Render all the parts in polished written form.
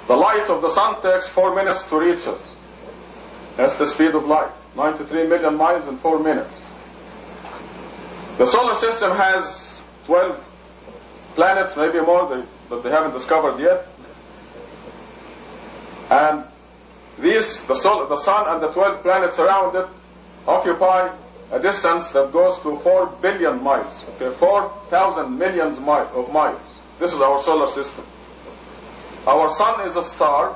The light of the sun takes 4 minutes to reach us. That's the speed of light. 93 million miles in 4 minutes. The solar system has 12 planets, maybe more, that they haven't discovered yet. And the sun and the 12 planets around it occupy a distance that goes to 4 billion miles. Okay, 4,000 millions of miles. This is our solar system. Our sun is a star,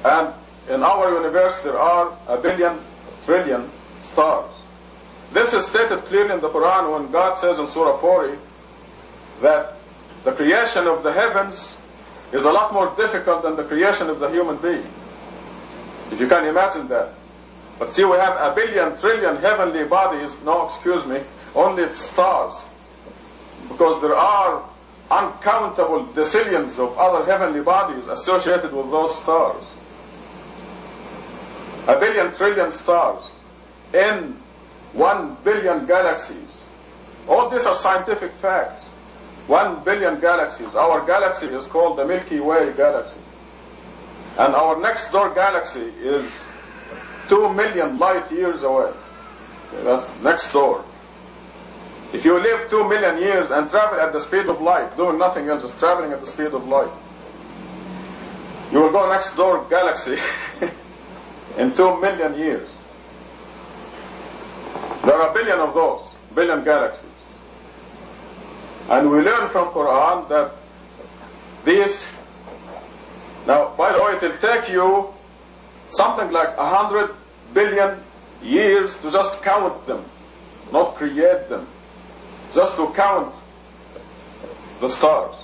and in our universe there are 1 billion trillion stars. This is stated clearly in the Quran when God says in Surah 40 that the creation of the heavens is a lot more difficult than the creation of the human being. If you can imagine that. But see, we have 1 billion trillion heavenly bodies, only stars. Because there are uncountable decillions of other heavenly bodies associated with those stars. 1 billion trillion stars in 1 billion galaxies. All these are scientific facts. 1 billion galaxies. Our galaxy is called the Milky Way galaxy. And our next door galaxy is 2 million light years away. Okay, that's next door. If you live 2 million years and travel at the speed of light, doing nothing else, just traveling at the speed of light, you will go next door galaxy in 2 million years. There are 1 billion of those, billion galaxies. And we learn from Quran that these, now by the way, it will take you something like 100 billion years to just count them, not create them, just to count the stars.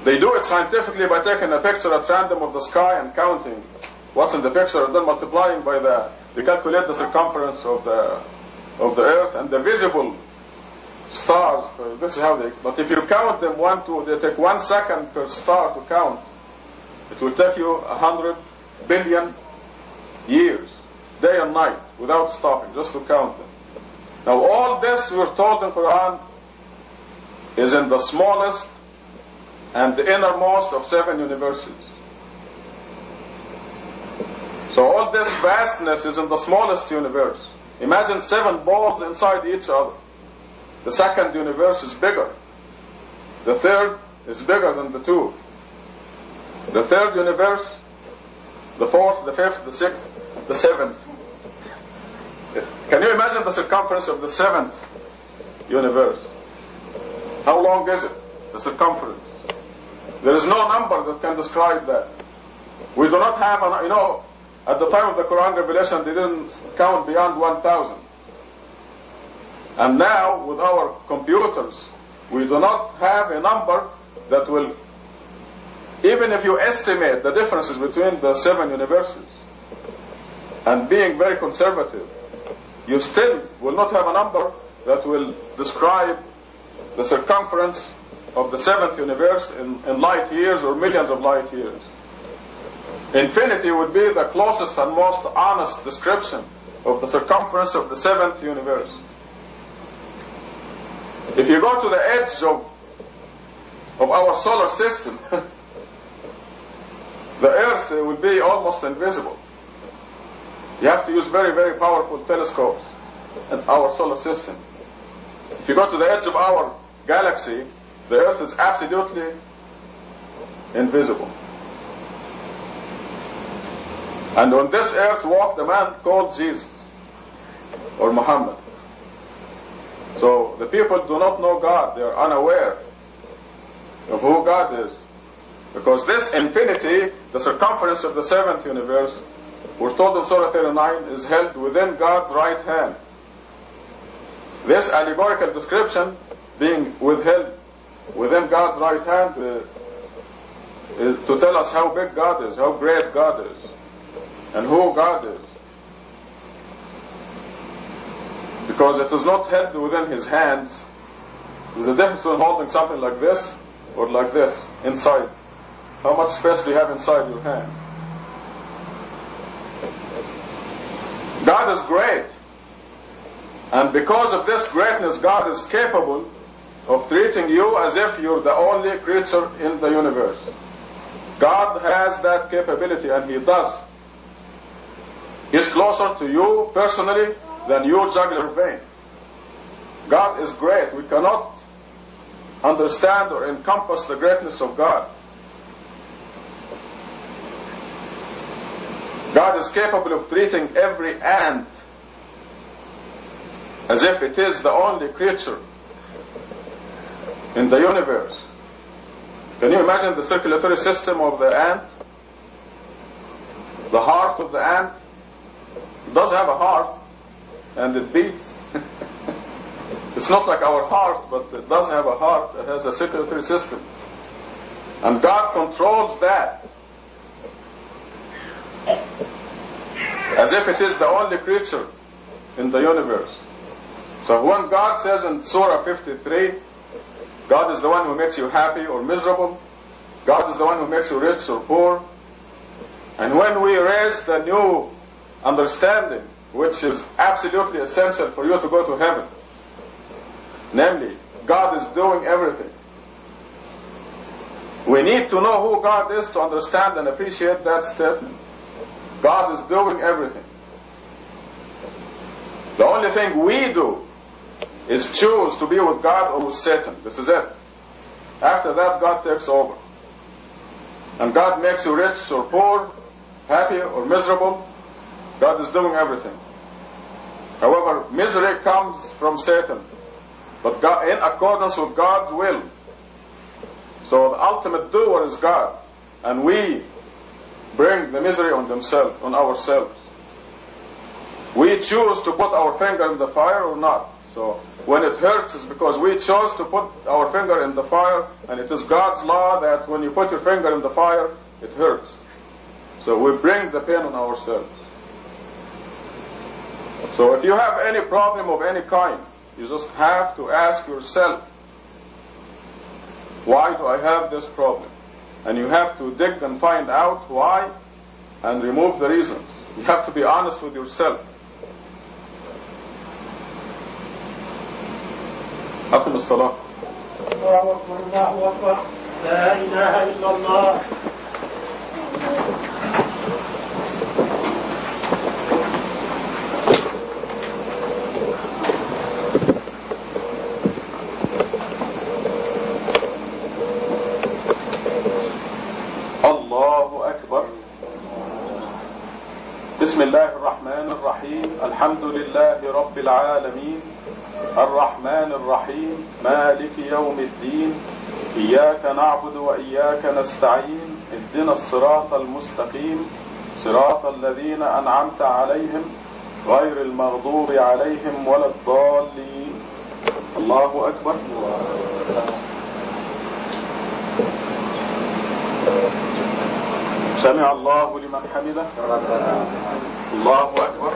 They do it scientifically by taking a picture at random of the sky and counting what's in the picture and then multiplying by they calculate the circumference of the earth and the visible stars. This is how but if you count them they take 1 second per star to count. It will take you 100 billion years, day and night, without stopping, just to count them. Now all this, we're told in Quran, is in the smallest and the innermost of 7 universes. So all this vastness is in the smallest universe. Imagine 7 balls inside each other. The second universe is bigger. The third is bigger than the 2. The third universe, the 4th, the 5th, the 6th, the 7th. Can you imagine the circumference of the 7th universe? How long is it? The circumference. There is no number that can describe that. We do not have, at the time of the Quran revelation, they didn't count beyond 1,000. And now, with our computers, we do not have a number that will, even if you estimate the differences between the 7 universes, and being very conservative, you still will not have a number that will describe the circumference of the 7th universe in light years or millions of light years. Infinity would be the closest and most honest description of the circumference of the 7th universe. If you go to the edge of our solar system, the Earth will be almost invisible. You have to use very, very powerful telescopes in our solar system. If you go to the edge of our galaxy, the Earth is absolutely invisible. And on this earth walked a man called Jesus, or Muhammad. So the people do not know God. They are unaware of who God is. Because this infinity, the circumference of the 7th universe, we're told in Surah 39, is held within God's right hand. This allegorical description, being withheld within God's right hand, is to tell us how big God is, how great God is, and who God is. Because it is not held within His hands. There's a difference between holding something like this or like this, inside. How much space do you have inside your hand? God is great. And because of this greatness, God is capable of treating you as if you're the only creature in the universe. God has that capability, and He does. He's closer to you personally than your jugular vein. God is great. We cannot understand or encompass the greatness of God. God is capable of treating every ant as if it is the only creature in the universe. Can you imagine the circulatory system of the ant? The heart of the ant? It does have a heart, and it beats. It's not like our heart, but it does have a heart. It has a circulatory system. And God controls that as if it is the only creature in the universe. So when God says in Surah 53, God is the one who makes you happy or miserable, God is the one who makes you rich or poor, and when we raise the new understanding, which is absolutely essential for you to go to heaven, namely, God is doing everything. We need to know who God is to understand and appreciate that statement. God is doing everything. The only thing we do is choose to be with God or with Satan. This is it. After that, God takes over. And God makes you rich or poor, happy or miserable. God is doing everything. However, misery comes from Satan, but God, in accordance with God's will. So the ultimate doer is God, and we bring the misery on ourselves. We choose to put our finger in the fire or not. So when it hurts, it's because we chose to put our finger in the fire, and it is God's law that when you put your finger in the fire, it hurts. So we bring the pain on ourselves. So if you have any problem of any kind, you just have to ask yourself, why do I have this problem? And you have to dig and find out why and remove the reasons. You have to be honest with yourself. أقم الصلاة. الله أكبر الله أكبر لا إله إلا الله. الله أكبر. بسم الله الرحمن الرحيم. الحمد لله رب العالمين الرحمن الرحيم مالك يوم الدين إياك نعبد وإياك نستعين اهدنا الصراط المستقيم صراط الذين أنعمت عليهم غير المغضوب عليهم ولا الضالين. الله أكبر. سمع الله لمن حمده. الله أكبر.